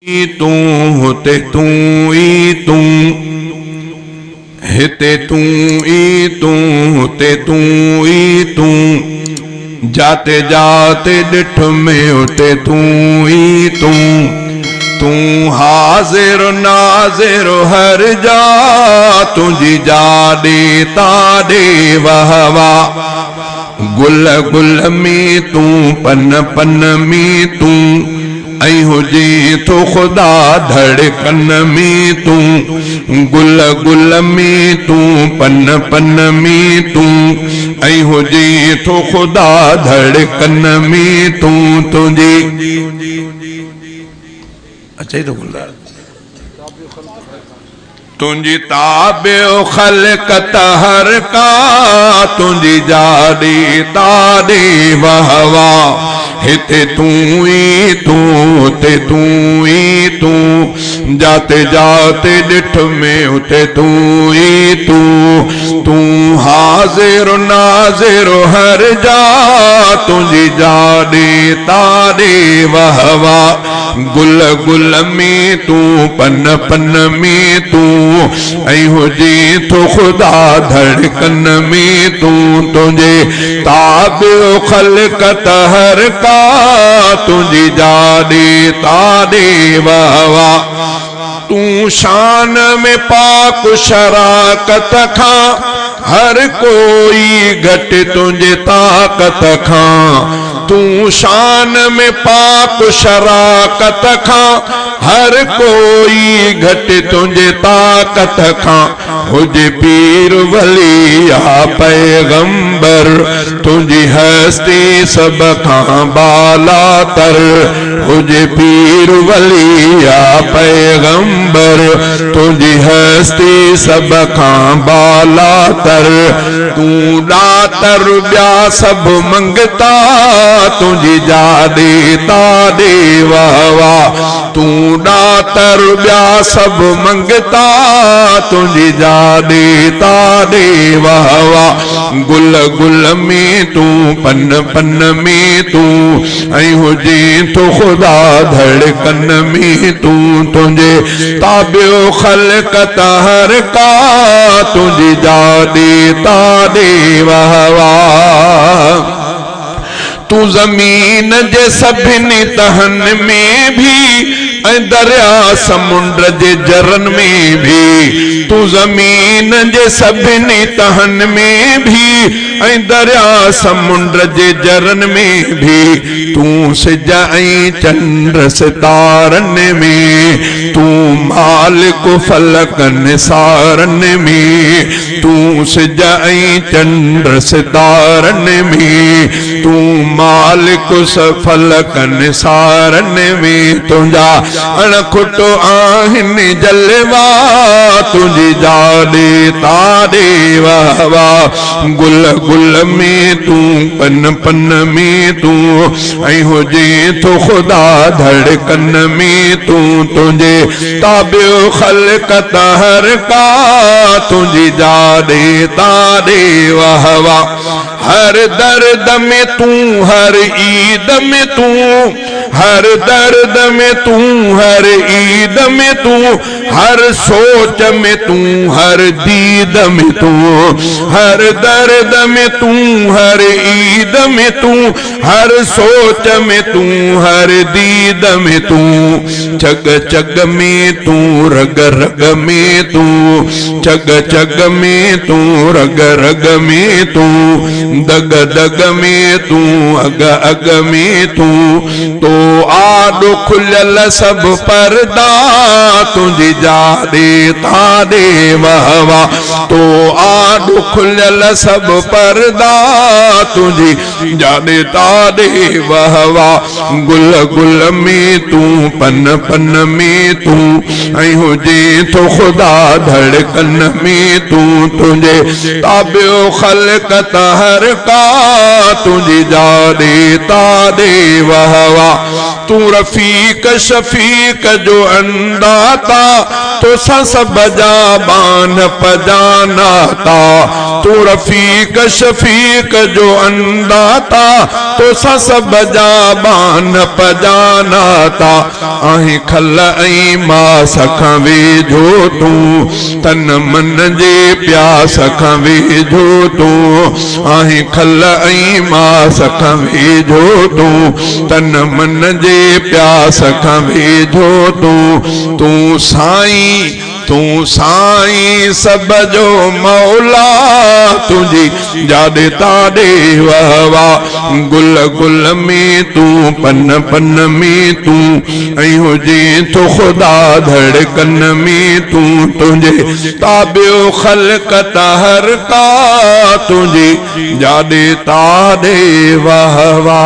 तू होते तू ई तू हिते तू ई तू होते तू ई तू जाते जाते डिठ में उठे तू ई तू तू हाजिर नाजिर हर जा तुझी जाडे ताडे वहवा गुल गुल में तू पन पन में तू ऐं हुजे तो खुदा धड़कन में तू गुल गुल में तू पन पन में तू ऐं हुजे तो खुदा धड़कन में तू तुझे अच्छा ही तो बोल रहा तुझी ताबे खलकत हर का तुझी जाडी ताडे वहवा हिते तू ई तू ते तू ई तू जाते जाते डिठ में उठे तू ई तू तू हाजिर नाजिर हर जा तुझी जाडे ताडे वहवा गुल गुल में तू पन पन में तू ऐं हुजे तो खुदा धड़कन में तू तुझे ताबे खलकत हर का तुझी जाडे ताडे वहवा तू शान में पाक शराकत खा हर कोई घट तुझे ताकत खा तू शान में पाक शराकत खा हर कोई घट तुझे ताकत खा हुजे पीर वलिया पैगंबर तुझी हस्ती सब खां बाला तर हुजे पीर वलिया पैगंबर तुझी हस्ती सब खां बाला तर तू दातर ब्या सब मंगता तुझी जाडे ताडे वहवा तू दातर ब्या सब मंगता तुझी जाडे ताडे वहवा गुल गुल में तू पन पन में तू ऐं हुजे तो खुदा धड़कन में तू तुझे ताबियो खलकत हर का तुझी जाडे ताडे वहवा तू जमीन जे सभिनी तहन में भी दरिया समुंद्र जे जरन में भी तू जमीन जे सभिनी तहन में भी दरिया समुंद्र जे जरन में भी तू सिज ऐं चंद्र सितारन में तू मालिक फलक निसारन में तू सिज ऐं चंद्र सितारन में तू मालिक फलक निसारन में तुझा अणखुट आहिनि जलवा तुझी जाडे ताडे वहवा गुल गुल में तू पन पन में तू ऐं हुजे तो खुदा धड़कन में तू तुझे ताबियो खलकत हर का तुझी जाडे ताडे वहवा हर दर्द में तू हर ईद में तू हर दर्द में तू हर ईद में तू हर सोच में तू हर दीद में तू हर दर्द में तू हर ईद में तू हर सोच में तू हर दीद में तू चग चग में तू रग रग में तू चग चग में तू रग रग में तू दग दग में तू अग अग में तू तो आडो खुलल सब पर्दा तुझी जाडे ताडे वहवा तो आडो खुलल सब पर्दा तुझी जाडे ताडे वहवा गुल गुल में तू पन पन में तू ऐं हुजे तो खुदा धड़कन में तू तुझे ताबियो खलकत हर का तुझी जाडे ताडे वहवा तू रफीक शफीक जो अंदाता तो सब जाबान पजानाता तू रफीक शफीक जो अंदाता तो सब जाबान पजानाता आहे खल ऐं मास खां वेझो तू तन मन जे प्यास खां वेझो तू आहे खल ऐं मास खां वेझो तू तन मन जे प्यास खां वेझो तू साईं तू साईं सब जो मौला तुझी जादे ताड़े वहवा गुल गुल में तू पन पन में तू ऐं हुजे तो खुदा धड़कन में तू तुझे ताबियो खलकत हर का तुझी जादे ताड़े वहवा।